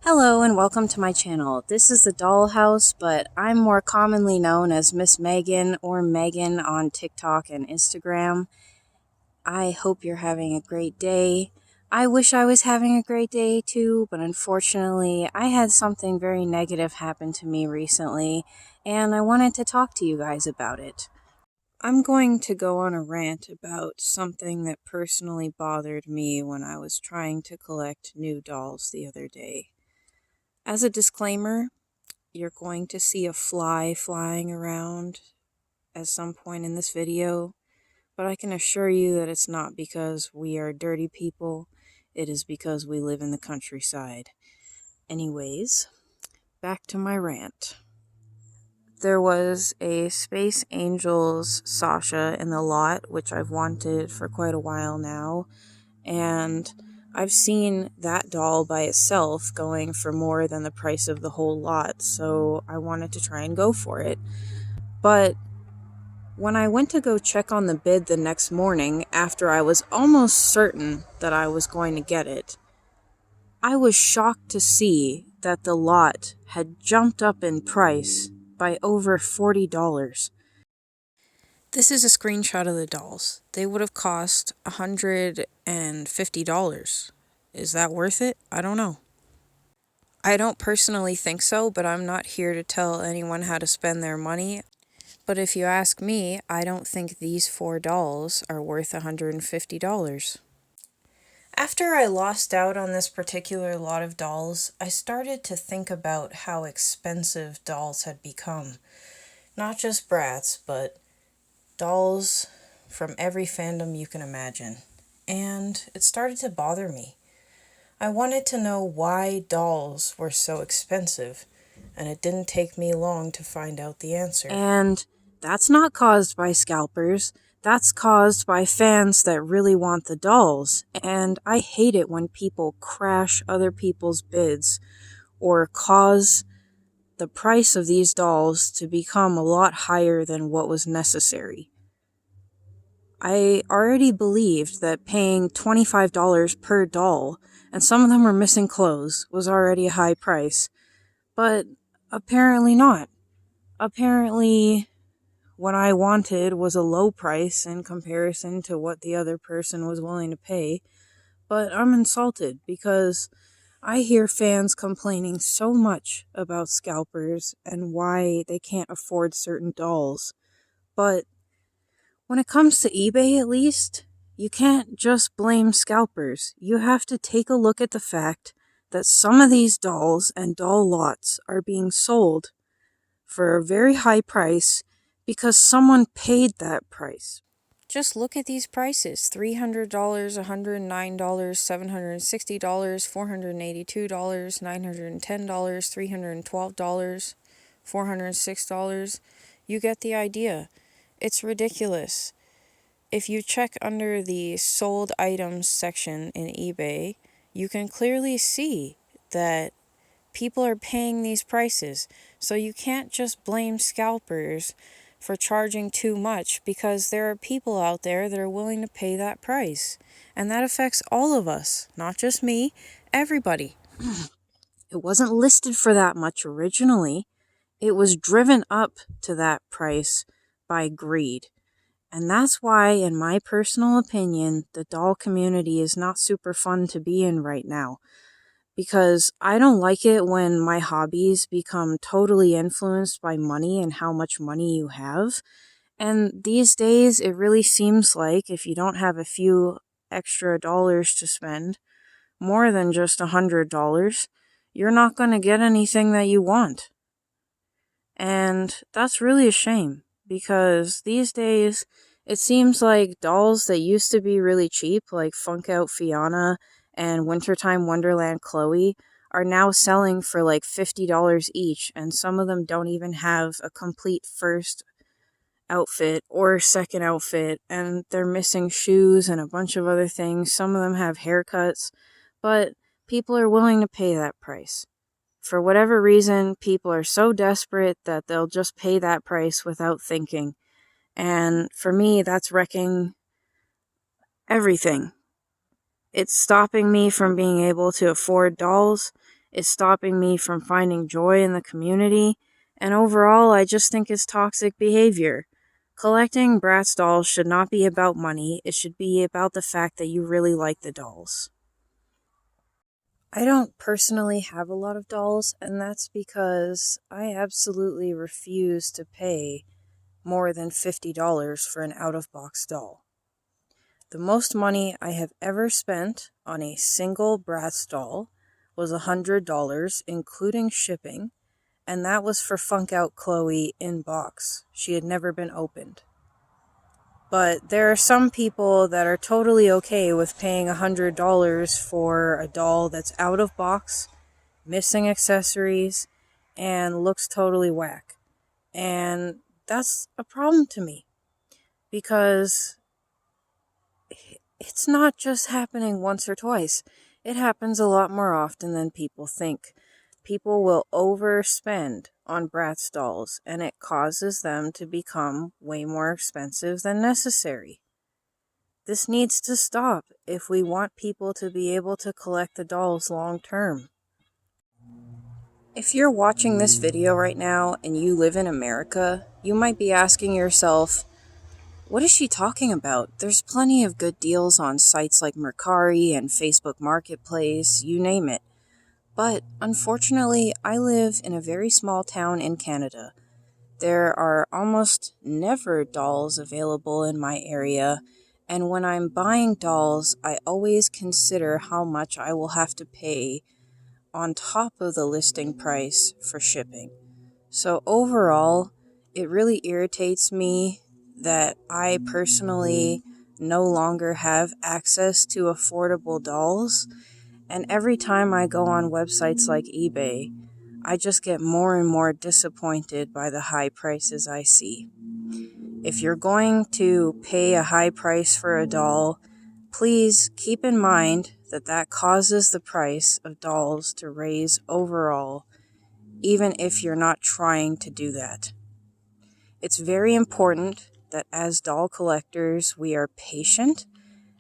Hello and welcome to my channel. This is the Dollhouse, but I'm more commonly known as Miss Megan or Megan on TikTok and Instagram. I hope you're having a great day. I wish I was having a great day too, but unfortunately I had something very negative happen to me recently, and I wanted to talk to you guys about it. I'm going to go on a rant about something that personally bothered me when I was trying to collect new dolls the other day. As a disclaimer, you're going to see a fly flying around at some point in this video, but I can assure you that it's not because we are dirty people. It is because we live in the countryside. Anyways, back to my rant. There was a Space Angels Sasha in the lot, which I've wanted for quite a while now, and I've seen that doll by itself going for more than the price of the whole lot, so I wanted to try and go for it. But when I went to go check on the bid the next morning, after I was almost certain that I was going to get it, I was shocked to see that the lot had jumped up in price by over $40. This is a screenshot of the dolls. They would have cost $150. Is that worth it? I don't know. I don't personally think so, but I'm not here to tell anyone how to spend their money. But if you ask me, I don't think these 4 dolls are worth $150. After I lost out on this particular lot of dolls, I started to think about how expensive dolls had become. Not just Bratz, but dolls from every fandom you can imagine, and it started to bother me. I wanted to know why dolls were so expensive, and it didn't take me long to find out the answer. And that's not caused by scalpers, that's caused by fans that really want the dolls, and I hate it when people crash other people's bids or cause the price of these dolls to become a lot higher than what was necessary. I already believed that paying $25 per doll, and some of them were missing clothes, was already a high price. But apparently not. Apparently, what I wanted was a low price in comparison to what the other person was willing to pay. But I'm insulted because I hear fans complaining so much about scalpers and why they can't afford certain dolls. But when it comes to eBay, at least, you can't just blame scalpers. You have to take a look at the fact that some of these dolls and doll lots are being sold for a very high price because someone paid that price. Just look at these prices: $300, $109, $760, $482, $910, $312, $406. You get the idea. It's ridiculous. If you check under the sold items section in eBay, you can clearly see that people are paying these prices. So you can't just blame scalpers for charging too much, because there are people out there that are willing to pay that price. And that affects all of us, not just me, everybody. It wasn't listed for that much originally. It was driven up to that price by greed. And that's why, in my personal opinion, the doll community is not super fun to be in right now. Because I don't like it when my hobbies become totally influenced by money and how much money you have. And these days, it really seems like if you don't have a few extra dollars to spend, more than just $100, you're not going to get anything that you want. And that's really a shame, because these days, it seems like dolls that used to be really cheap, like Funk Out Fiona and Wintertime Wonderland Chloe, are now selling for like $50 each, and some of them don't even have a complete first outfit or second outfit, and they're missing shoes and a bunch of other things. Some of them have haircuts, but people are willing to pay that price. For whatever reason, people are so desperate that they'll just pay that price without thinking. And for me, that's wrecking everything. It's stopping me from being able to afford dolls. It's stopping me from finding joy in the community, and overall, I just think it's toxic behavior. Collecting Bratz dolls should not be about money, it should be about the fact that you really like the dolls. I don't personally have a lot of dolls, and that's because I absolutely refuse to pay more than $50 for an out-of-box doll. The most money I have ever spent on a single Bratz doll was $100, including shipping, and that was for Funk Out Chloe in box. She had never been opened. But there are some people that are totally okay with paying $100 for a doll that's out of box, missing accessories, and looks totally whack. And that's a problem to me, because it's not just happening once or twice. It happens a lot more often than people think. People will overspend on Bratz dolls, and it causes them to become way more expensive than necessary. This needs to stop if we want people to be able to collect the dolls long term. If you're watching this video right now and you live in America, you might be asking yourself, what is she talking about? There's plenty of good deals on sites like Mercari and Facebook Marketplace, you name it. But unfortunately, I live in a very small town in Canada. There are almost never dolls available in my area, and when I'm buying dolls, I always consider how much I will have to pay on top of the listing price for shipping. So overall, it really irritates me that I personally no longer have access to affordable dolls, and every time I go on websites like eBay, I just get more and more disappointed by the high prices I see. If you're going to pay a high price for a doll, please keep in mind that that causes the price of dolls to raise overall, even if you're not trying to do that. It's very important that as doll collectors, we are patient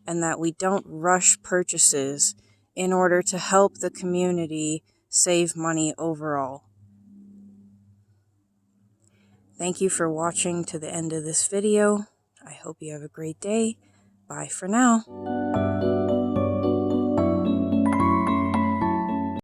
and that we don't rush purchases in order to help the community save money overall. Thank you for watching to the end of this video. I hope you have a great day. Bye for now.